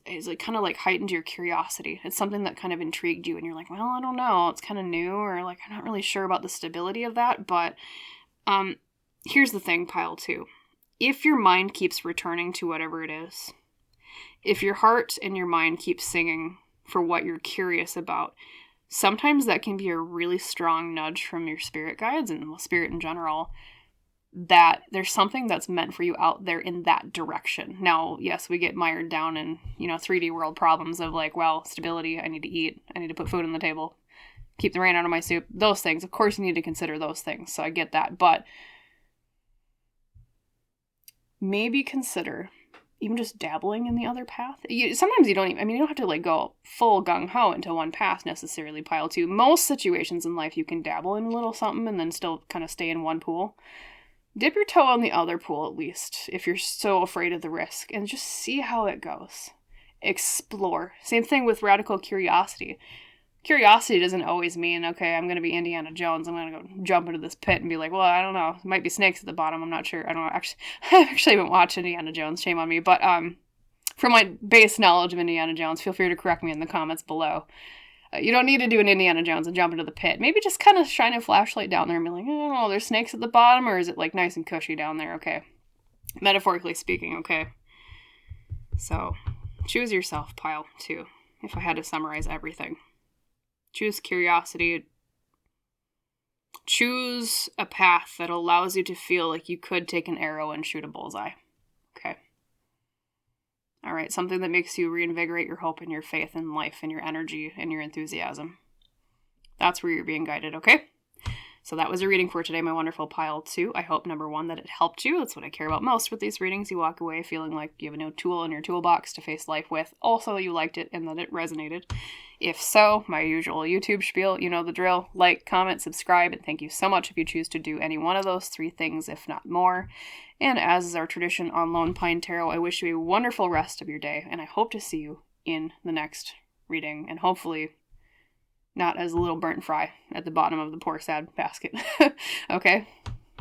is like kind of like heightened your curiosity. It's something that kind of intrigued you and you're like, well, I don't know, it's kind of new, or like I'm not really sure about the stability of that. But here's the thing, pile 2. If your mind keeps returning to whatever it is, if your heart and your mind keep singing for what you're curious about, sometimes that can be a really strong nudge from your spirit guides and spirit in general that there's something that's meant for you out there in that direction. Now, yes, we get mired down in, 3D world problems of like, well, stability, I need to eat, I need to put food on the table, keep the rain out of my soup, those things. Of course, you need to consider those things, so I get that. But maybe consider even just dabbling in the other path. Sometimes you don't even, you don't have to like go full gung-ho into one path necessarily, pile 2. Most situations in life you can dabble in a little something and then still kind of stay in one pool. Dip your toe in the other pool at least, if you're so afraid of the risk, and just see how it goes. Explore. Same thing with radical curiosity. Curiosity doesn't always mean, okay, I'm going to be Indiana Jones, I'm going to go jump into this pit and be like, well, I don't know, there might be snakes at the bottom, I'm not sure, I don't know, I actually haven't watched Indiana Jones, shame on me, but from my base knowledge of Indiana Jones, feel free to correct me in the comments below. You don't need to do an Indiana Jones and jump into the pit. Maybe just kind of shine a flashlight down there and be like, oh, there's snakes at the bottom, or is it like nice and cushy down there, okay? Metaphorically speaking, okay? So, choose yourself, pile 2, if I had to summarize everything. Choose curiosity. Choose a path that allows you to feel like you could take an arrow and shoot a bullseye. Okay. All right, something that makes you reinvigorate your hope and your faith in life and your energy and your enthusiasm. That's where you're being guided, okay? So that was a reading for today, my wonderful pile 2. I hope, number 1, that it helped you. That's what I care about most with these readings. You walk away feeling like you have a new tool in your toolbox to face life with. Also, you liked it and that it resonated. If so, my usual YouTube spiel, you know the drill. Like, comment, subscribe, and thank you so much if you choose to do any one of those 3 things, if not more. And as is our tradition on Lone Pine Tarot, I wish you a wonderful rest of your day, and I hope to see you in the next reading, and hopefully not as a little burnt fry at the bottom of the poor sad basket. Okay?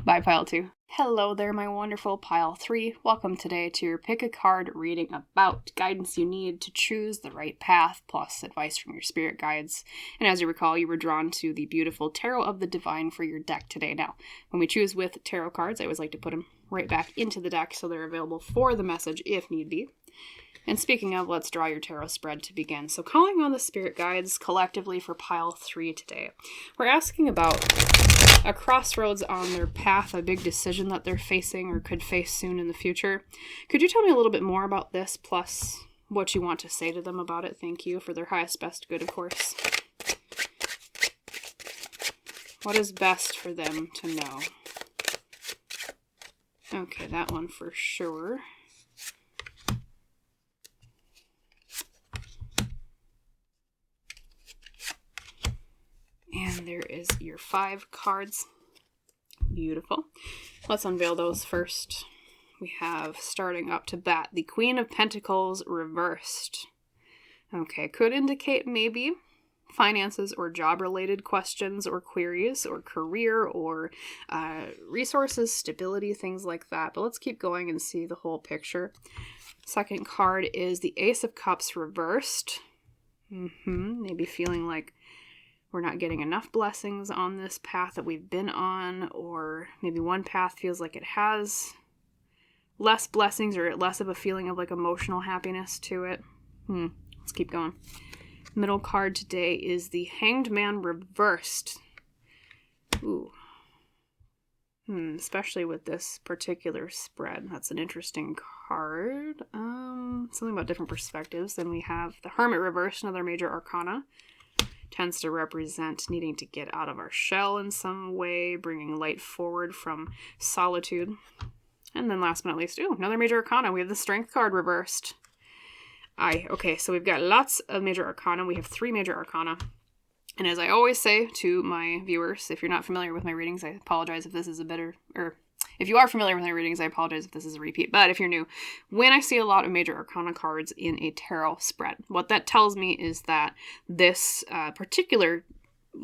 Bye, pile 2. Hello there, my wonderful pile 3. Welcome today to your pick a card reading about guidance you need to choose the right path, plus advice from your spirit guides. And as you recall, you were drawn to the beautiful Tarot of the Divine for your deck today. Now, when we choose with tarot cards, I always like to put them right back into the deck so they're available for the message if need be. And speaking of, let's draw your tarot spread to begin. So calling on the spirit guides collectively for pile 3 today. We're asking about a crossroads on their path, a big decision that they're facing or could face soon in the future. Could you tell me a little bit more about this, plus what you want to say to them about it? Thank you, for their highest best good, of course. What is best for them to know? Okay, that one for sure. And there is your 5 cards. Beautiful. Let's unveil those first. We have, starting up to bat, the Queen of Pentacles reversed. Okay, could indicate maybe finances or job-related questions or queries, or career or resources, stability, things like that. But let's keep going and see the whole picture. Second card is the Ace of Cups reversed. Maybe feeling like we're not getting enough blessings on this path that we've been on, or maybe one path feels like it has less blessings or less of a feeling of like emotional happiness to it. Let's keep going. Middle card today is the Hanged Man reversed. Ooh. Especially with this particular spread. That's an interesting card. Something about different perspectives. Then we have the Hermit reversed, another major arcana. Tends to represent needing to get out of our shell in some way, bringing light forward from solitude. And then last but not least, another major arcana. We have the Strength card reversed. Okay, so we've got lots of major arcana. We have 3 major arcana. And as I always say to my viewers, if you're not familiar with my readings, I apologize if this is if you are familiar with my readings, I apologize if this is a repeat. But if you're new, when I see a lot of major arcana cards in a tarot spread, what that tells me is that this particular,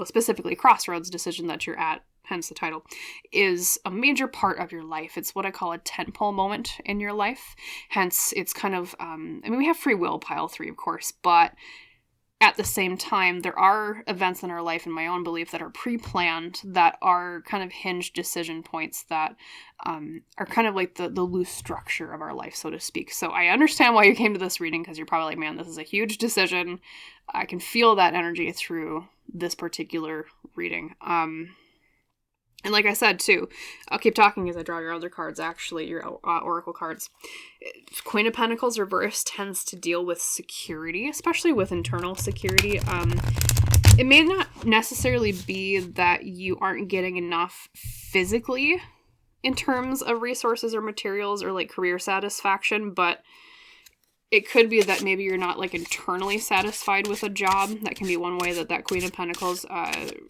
specifically crossroads decision that you're at, hence the title, is a major part of your life. It's what I call a tentpole moment in your life. Hence, it's kind of, we have free will, pile 3, of course, but at the same time, there are events in our life, in my own belief, that are pre-planned, that are kind of hinged decision points that are kind of like the loose structure of our life, so to speak. So I understand why you came to this reading, because you're probably like, man, this is a huge decision. I can feel that energy through this particular reading. And like I said, too, I'll keep talking as I draw your other cards, actually, your oracle cards. Queen of Pentacles reversed tends to deal with security, especially with internal security. It may not necessarily be that you aren't getting enough physically in terms of resources or materials or like career satisfaction, but it could be that maybe you're not like internally satisfied with a job. That can be one way that Queen of Pentacles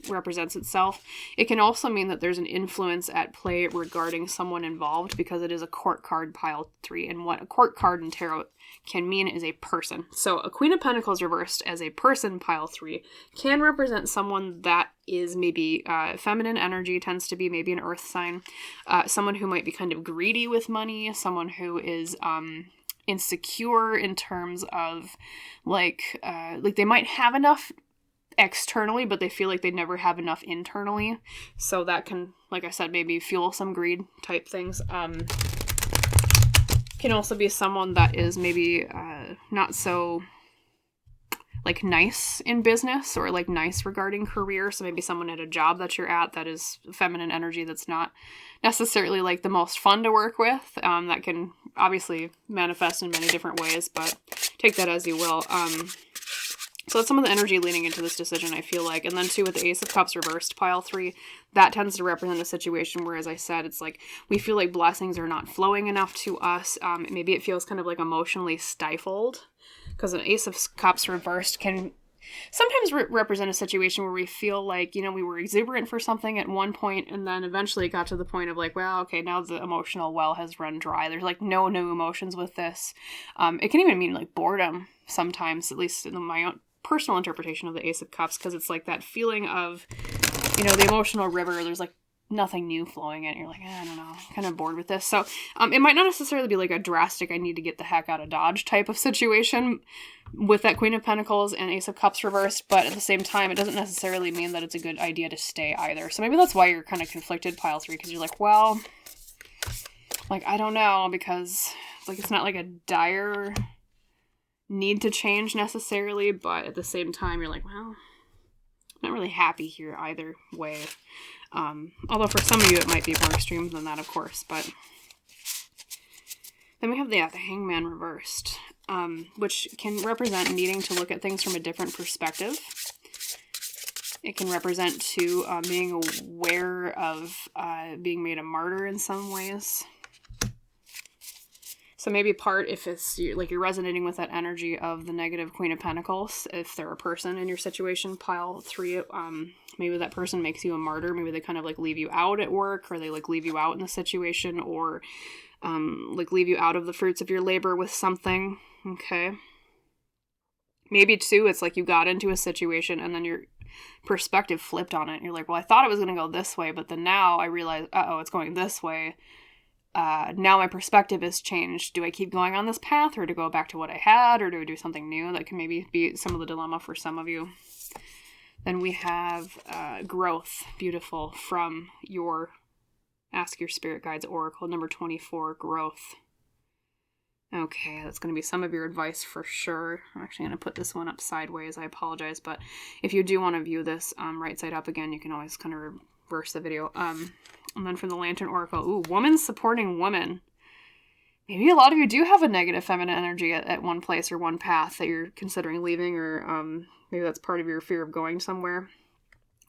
represents itself. It can also mean that there's an influence at play regarding someone involved, because it is a court card, pile 3. And what a court card in tarot can mean is a person. So a Queen of Pentacles reversed as a person, pile 3, can represent someone that is maybe feminine energy, tends to be maybe an earth sign. Someone who might be kind of greedy with money. Someone who is insecure in terms of like they might have enough externally, but they feel like they never have enough internally. So that can, like I said, maybe fuel some greed type things. Can also be someone that is maybe not so like nice in business, or like nice regarding career. So maybe someone at a job that you're at that is feminine energy that's not necessarily like the most fun to work with. That can obviously manifest in many different ways, but take that as you will. So that's some of the energy leaning into this decision, I feel like. And then too, with the Ace of Cups reversed, pile 3, that tends to represent a situation where, as I said, it's like we feel like blessings are not flowing enough to us. Maybe it feels kind of like emotionally stifled, because an Ace of Cups reversed can sometimes represent a situation where we feel like, we were exuberant for something at one point, and then eventually it got to the point of like, well, okay, now the emotional well has run dry. There's like no new emotions with this. It can even mean like boredom sometimes, at least in my own personal interpretation of the Ace of Cups, because it's like that feeling of, the emotional river, there's like nothing new flowing in it. You're like, I don't know, I'm kind of bored with this. So it might not necessarily be like a drastic, I need to get the heck out of Dodge type of situation with that Queen of Pentacles and Ace of Cups reversed, but at the same time, it doesn't necessarily mean that it's a good idea to stay either. So maybe that's why you're kind of conflicted, pile 3, because you're like, well, like, I don't know, because it's like, it's not like a dire need to change necessarily, but at the same time, you're like, well, I'm not really happy here either way. Although for some of you, it might be more extreme than that, of course, but then we have the Hangman reversed, which can represent needing to look at things from a different perspective. It can represent, too, being aware of being made a martyr in some ways. So maybe if it's like you're resonating with that energy of the negative Queen of Pentacles, if they're a person in your situation, pile 3, maybe that person makes you a martyr. Maybe they kind of like leave you out at work, or they like leave you out in the situation, or like leave you out of the fruits of your labor with something. Okay. Maybe too, it's like you got into a situation and then your perspective flipped on it. You're like, well, I thought it was going to go this way, but then now I realize, it's going this way. Now my perspective has changed. Do I keep going on this path, or to go back to what I had, or do I do something new? That can maybe be some of the dilemma for some of you. Then we have growth, beautiful, from your Ask Your Spirit Guides Oracle, number 24, growth. Okay, that's going to be some of your advice for sure. I'm actually going to put this one up sideways. I apologize, but if you do want to view this right side up again, you can always kind of reverse the video. And then from the Lantern Oracle, woman supporting woman. Maybe a lot of you do have a negative feminine energy at one place or one path that you're considering leaving, or maybe that's part of your fear of going somewhere.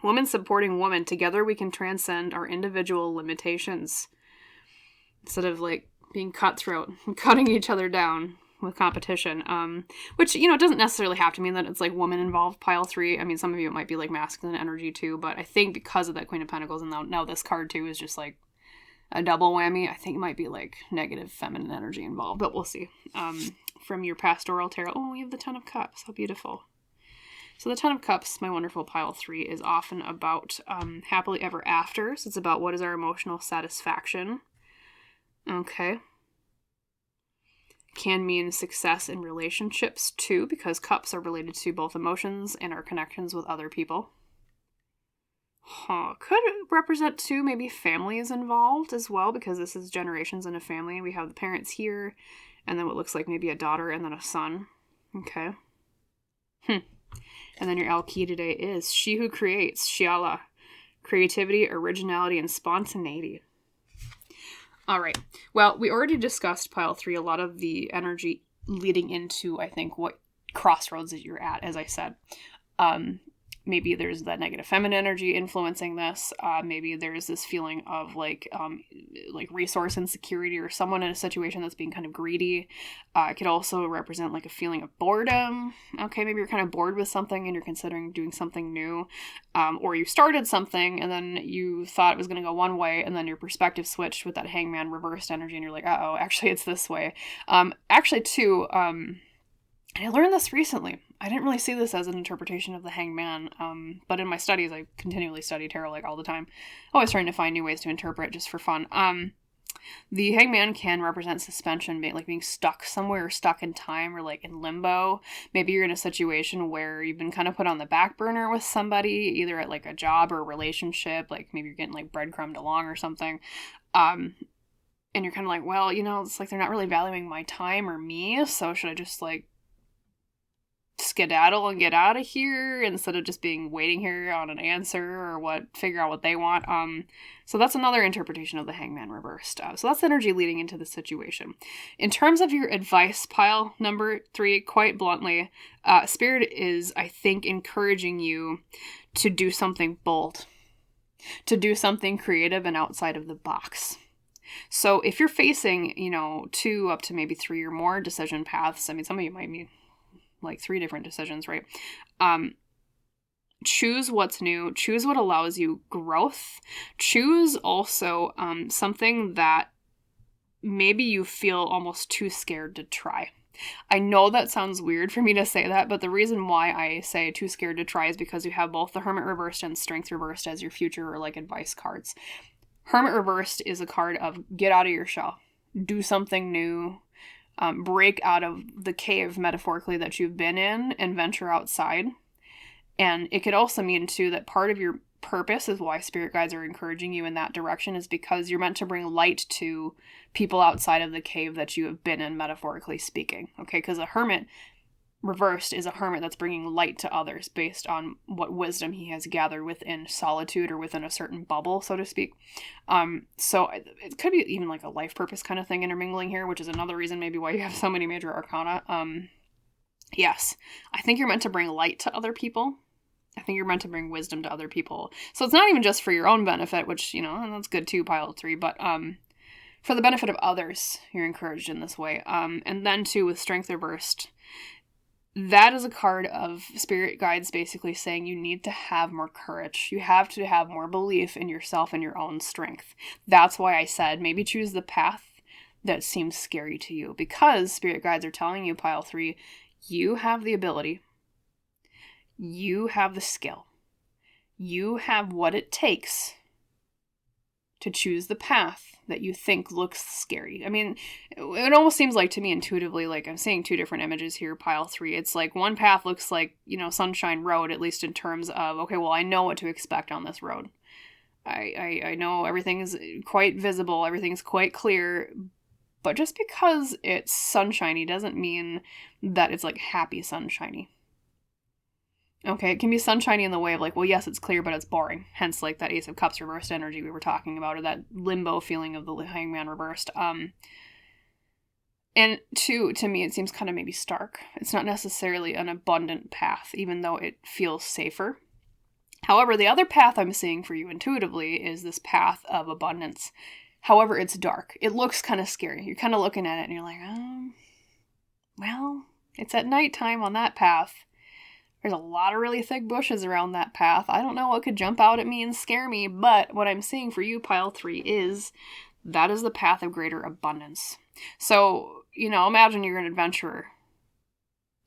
Woman supporting woman. Together we can transcend our individual limitations. Instead of like being cutthroat and cutting each other down with competition. Which, it doesn't necessarily have to mean that it's like woman involved, pile 3. I mean, some of you it might be like masculine energy too, but I think because of that Queen of Pentacles, and now this card too is just like a double whammy, I think it might be like negative feminine energy involved, but we'll see. From your Pastoral Tarot, we have the Ten of Cups. How beautiful. So the Ten of Cups, my wonderful pile 3, is often about happily ever afters. It's about what is our emotional satisfaction. Okay. Can mean success in relationships too, because cups are related to both emotions and our connections with other people. Could represent too maybe families involved as well, because this is generations in a family. We have the parents here, and then what looks like maybe a daughter and then a son. Okay. And then your L key today is She Who Creates, Shiala. Creativity, originality, and spontaneity. All right. Well, we already discussed pile 3, a lot of the energy leading into, I think, what crossroads that you're at, as I said. Maybe there's that negative feminine energy influencing this. Maybe there's this feeling of like resource insecurity, or someone in a situation that's being kind of greedy. It could also represent like a feeling of boredom. Okay, maybe you're kind of bored with something and you're considering doing something new. Or you started something and then you thought it was going to go one way, and then your perspective switched with that Hangman reversed energy and you're like, actually it's this way. Actually too, and I learned this recently. I didn't really see this as an interpretation of the Hangman, but in my studies, I continually study tarot like all the time. Always trying to find new ways to interpret just for fun. The Hangman can represent suspension, being stuck somewhere, or stuck in time, or like in limbo. Maybe you're in a situation where you've been kind of put on the back burner with somebody, either at like a job or a relationship, like maybe you're getting like breadcrumbed along or something. And you're kind of like, well, it's like they're not really valuing my time or me, so should I just like skedaddle and get out of here instead of just waiting here on an answer or figure out what they want. So that's another interpretation of the Hangman reversed. So that's energy leading into the situation. In terms of your advice, pile number 3, quite bluntly, Spirit is, I think, encouraging you to do something bold, to do something creative and outside of the box. So if you're facing, 2 up to maybe 3 or more decision paths, I mean, some of you might be like 3 different decisions, right? Choose what's new. Choose what allows you growth. Choose also something that maybe you feel almost too scared to try. I know that sounds weird for me to say that, but the reason why I say too scared to try is because you have both the Hermit reversed and Strength reversed as your future or like advice cards. Hermit reversed is a card of get out of your shell. Do something new. Break out of the cave, metaphorically, that you've been in and venture outside. And it could also mean, too, that part of your purpose is why spirit guides are encouraging you in that direction is because you're meant to bring light to people outside of the cave that you have been in, metaphorically speaking. Okay, because a hermit reversed is a hermit that's bringing light to others based on what wisdom he has gathered within solitude or within a certain bubble, so to speak. So it could be even like a life purpose kind of thing intermingling here, which is another reason maybe why you have so many major arcana. Yes, I think you're meant to bring light to other people. I think you're meant to bring wisdom to other people. So it's not even just for your own benefit, which, and that's good too, pile 3, but for the benefit of others, you're encouraged in this way. And then too, with Strength reversed, that is a card of spirit guides basically saying you need to have more courage. You have to have more belief in yourself and your own strength. That's why I said maybe choose the path that seems scary to you, because spirit guides are telling you, pile 3, you have the ability You have the skill. You have what it takes to choose the path that you think looks scary. I mean, it almost seems like to me intuitively, like I'm seeing two different images here, pile 3. It's like one path looks like, Sunshine Road, at least in terms of, okay, well, I know what to expect on this road. I know everything's quite visible, everything's quite clear, but just because it's sunshiny doesn't mean that it's like happy sunshiny. Okay, it can be sunshiny in the way of like, well, yes, it's clear, but it's boring. Hence, like that Ace of Cups reversed energy we were talking about, or that limbo feeling of the Hangman reversed. And two, to me, it seems kind of maybe stark. It's not necessarily an abundant path, even though it feels safer. However, the other path I'm seeing for you intuitively is this path of abundance. However, it's dark. It looks kind of scary. You're kind of looking at it and you're like, well, it's at nighttime on that path. There's a lot of really thick bushes around that path. I don't know what could jump out at me and scare me, but what I'm seeing for you, pile 3, is that is the path of greater abundance. So, imagine you're an adventurer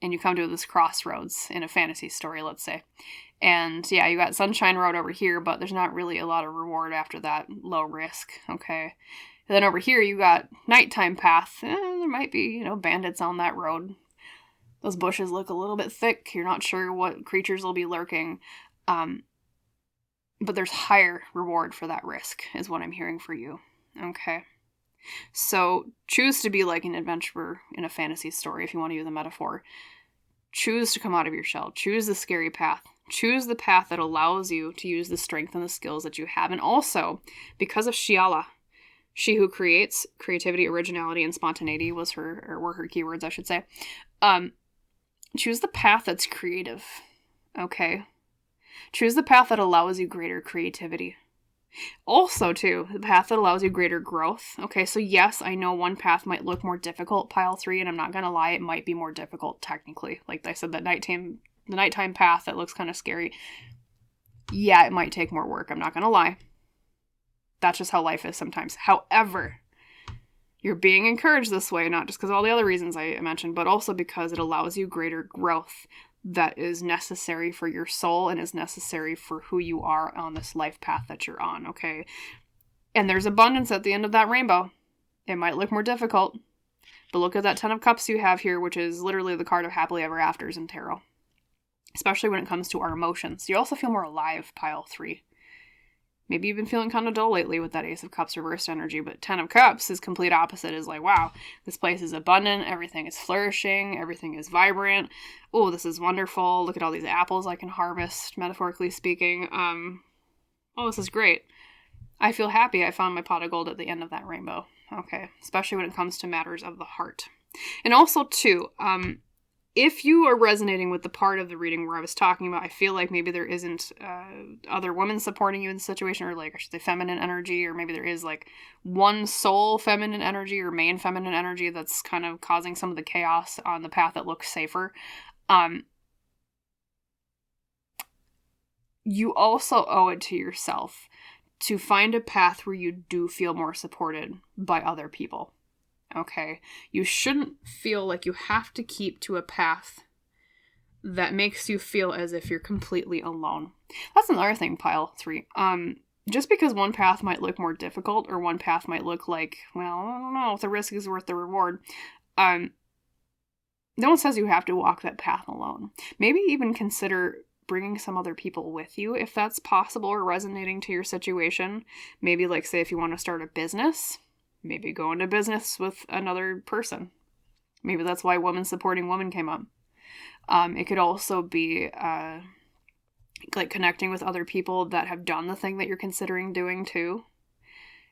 and you come to this crossroads in a fantasy story, let's say. And yeah, you got Sunshine Road over here, but there's not really a lot of reward after that, low risk, okay? And then over here, you got nighttime path. There might be, bandits on that road. Those bushes look a little bit thick. You're not sure what creatures will be lurking. But there's higher reward for that risk, is what I'm hearing for you. Okay. So choose to be like an adventurer in a fantasy story, if you want to use a metaphor. Choose to come out of your shell. Choose the scary path. Choose the path that allows you to use the strength and the skills that you have. And also, because of Shiala, she who creates, creativity, originality, and spontaneity were her keywords, I should say. Choose the path that's creative, okay? Choose the path that allows you greater creativity. Also, too, the path that allows you greater growth. Okay, so yes, I know one path might look more difficult, pile 3, and I'm not gonna lie, it might be more difficult technically. Like I said, the nighttime path that looks kind of scary. Yeah, it might take more work, I'm not gonna lie. That's just how life is sometimes. However, you're being encouraged this way, not just because of all the other reasons I mentioned, but also because it allows you greater growth that is necessary for your soul and is necessary for who you are on this life path that you're on, okay? And there's abundance at the end of that rainbow. It might look more difficult, but look at that 10 of Cups you have here, which is literally the card of happily ever afters in tarot. Especially when it comes to our emotions. You also feel more alive, pile 3. Maybe you've been feeling kind of dull lately with that Ace of Cups reversed energy, but 10 of Cups is complete opposite. Is like, wow, this place is abundant, everything is flourishing, everything is vibrant. Oh, this is wonderful. Look at all these apples I can harvest, metaphorically speaking. Oh, this is great. I feel happy I found my pot of gold at the end of that rainbow. Okay, especially when it comes to matters of the heart. And also, too, if you are resonating with the part of the reading where I was talking about, I feel like maybe there isn't other women supporting you in the situation, or like, I should say feminine energy, or maybe there is like one soul feminine energy or main feminine energy that's kind of causing some of the chaos on the path that looks safer. You also owe it to yourself to find a path where you do feel more supported by other people. Okay, you shouldn't feel like you have to keep to a path that makes you feel as if you're completely alone. That's another thing, pile 3. Just because one path might look more difficult, or one path might look like, well, I don't know if the risk is worth the reward, no one says you have to walk that path alone. Maybe even consider bringing some other people with you if that's possible or resonating to your situation. Maybe like, say, if you want to start a business, maybe go into business with another person. Maybe that's why woman supporting woman came up. It could also be like connecting with other people that have done the thing that you're considering doing too.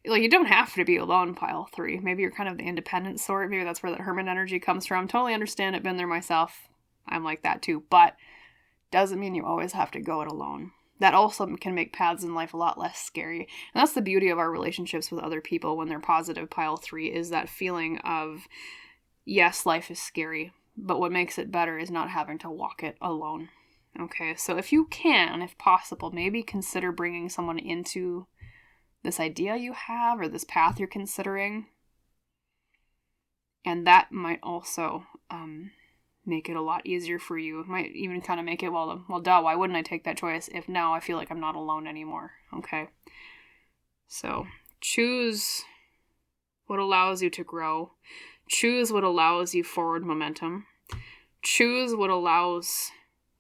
Like, you don't have to be alone, pile 3. Maybe you're kind of the independent sort. Maybe that's where that hermit energy comes from. Totally understand it. Been there myself. I'm like that too. But doesn't mean you always have to go it alone. That also can make paths in life a lot less scary. And that's the beauty of our relationships with other people when they're positive, pile 3, is that feeling of, yes, life is scary, but what makes it better is not having to walk it alone. Okay, so if you can, if possible, maybe consider bringing someone into this idea you have or this path you're considering. And that might also make it a lot easier for you. It might even kind of make it, well, duh, why wouldn't I take that choice if now I feel like I'm not alone anymore? Okay. So choose what allows you to grow. Choose what allows you forward momentum. Choose what allows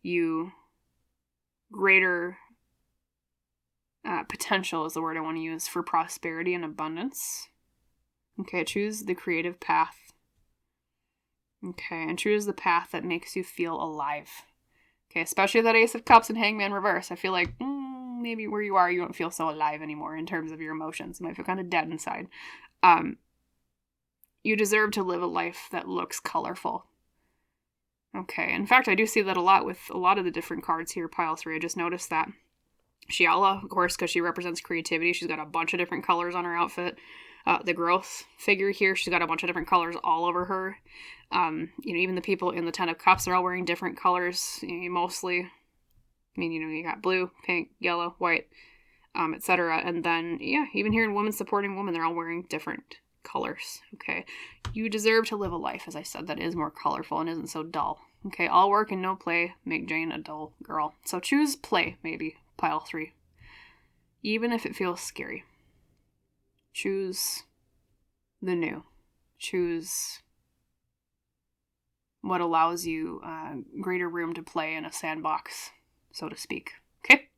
you greater potential is the word I want to use for prosperity and abundance. Okay, choose the creative path. Okay, and choose the path that makes you feel alive. Okay, especially that Ace of Cups and Hangman reverse. I feel like maybe where you are, you don't feel so alive anymore in terms of your emotions. You might feel kind of dead inside. You deserve to live a life that looks colorful. Okay, in fact, I do see that a lot with a lot of the different cards here, pile 3. I just noticed that. Shiala, of course, because she represents creativity. She's got a bunch of different colors on her outfit. The growth figure here, she's got a bunch of different colors all over her. Even the people in the Ten of Cups are all wearing different colors, mostly. You got blue, pink, yellow, white, etc. And then, even here in Women Supporting Women, they're all wearing different colors. Okay, you deserve to live a life, as I said, that is more colorful and isn't so dull. Okay, all work and no play make Jane a dull girl. So choose play, maybe, pile 3. Even if it feels scary. Choose the new. Choose what allows you greater room to play in a sandbox, so to speak. Okay?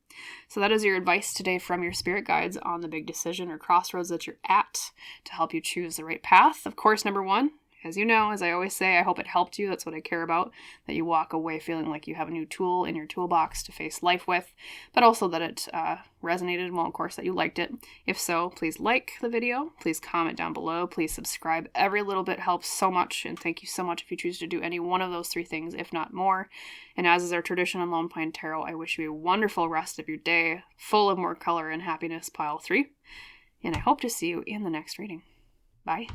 So that is your advice today from your spirit guides on the big decision or crossroads that you're at to help you choose the right path. Of course, number 1, as you know, as I always say, I hope it helped you. That's what I care about, that you walk away feeling like you have a new tool in your toolbox to face life with, but also that it resonated, well, of course, that you liked it. If so, please like the video, please comment down below, please subscribe. Every little bit helps so much, and thank you so much if you choose to do any one of those 3 things, if not more. And as is our tradition on Lone Pine Tarot, I wish you a wonderful rest of your day, full of more color and happiness, pile 3, and I hope to see you in the next reading. Bye.